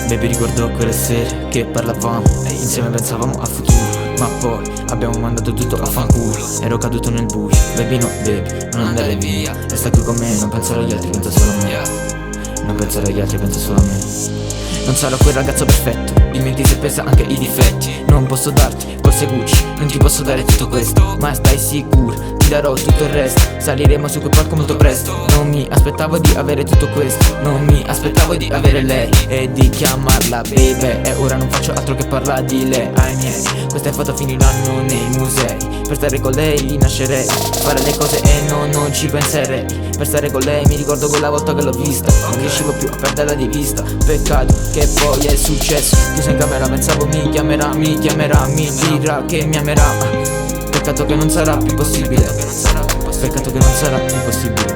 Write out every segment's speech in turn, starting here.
Baby, ricordo quelle sere che parlavamo e insieme pensavamo al futuro, ma poi abbiamo mandato tutto a fanculo. Ero caduto nel buio. Baby no, baby, non andare via. Resta qui con me, non pensare agli altri, pensa solo a me. Non pensare agli altri, pensa solo a me. Non sarò quel ragazzo perfetto, dimenti se pesa anche i difetti. Non posso darti forse Gucci, non ti posso dare tutto questo, ma stai sicuro, ti darò tutto il resto. Saliremo su quel palco molto presto. Non mi aspettavo di avere tutto questo, non mi aspettavo di avere lei e di chiamarla baby. E ora non faccio altro che parlare di lei ai miei. Queste foto finiranno nei musei. Per stare con lei nascerei, fare le cose e non ci penserei. Per stare con lei mi ricordo quella volta che l'ho vista, non riuscivo più a perderla di vista. Peccato che poi è successo, chiuso in camera, pensavo mi chiamerà, mi dirà che mi amerà. Peccato che non sarà più possibile, peccato che non sarà più possibile.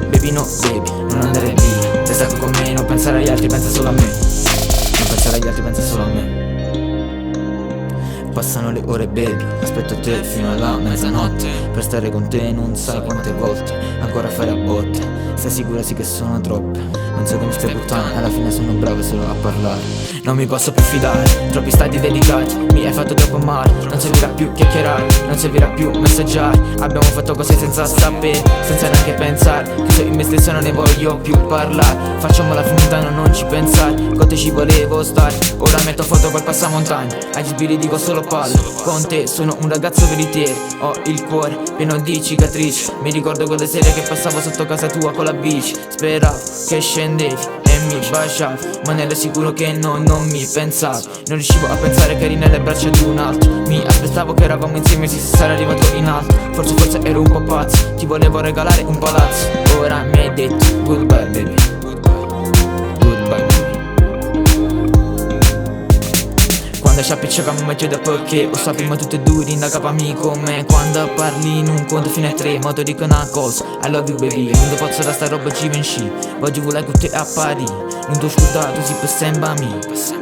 Baby no, baby, non andare via. Resta qui con me, non pensare agli altri, pensa solo a me. Non pensare agli altri, pensa solo a me. Passano le ore baby, aspetto te fino alla mezzanotte. Per stare con te non sai quante volte ancora fare a botte. Stai sicura sì che sono troppe, non so come stai puttane, alla fine sono bravo solo a parlare. Non mi posso più fidare, troppi stati dedicati, mi hai fatto troppo male. Non servirà più chiacchierare, non servirà più messaggiare. Abbiamo fatto cose senza sapere, senza neanche pensare. Chiuso in me stesso non ne voglio più parlare. Facciamola finita, non ci pensare. Con te ci volevo stare, ora metto foto col passamontagna. Agli sbirri dico solo palle, con te sono un ragazzo veritiero. Ho il cuore pieno di cicatrici, mi ricordo quelle sere che passavo sotto casa tua con la bici. Speravo che scendevi e mi baciavi, ma ne ero sicuro che non mi pensavi. Non riuscivo a pensare che eri nelle braccia di un altro. Mi aspettavo che eravamo insieme, si sarà arrivato in alto. Forse ero un po' pazzo, ti volevo regalare un palazzo. Ora mi hai detto goodbye baby, goodbye baby. Quando ci appicciacamo meglio da perché o sappiamo tutti e due da capo amico me. Quando parli in un conto fino a 3, ma ti dico una cosa, I love you baby. Non ti posso da sta roba ci venci, voglio volare con te a Parigi. Non ti ho scordato, si per sempre a me.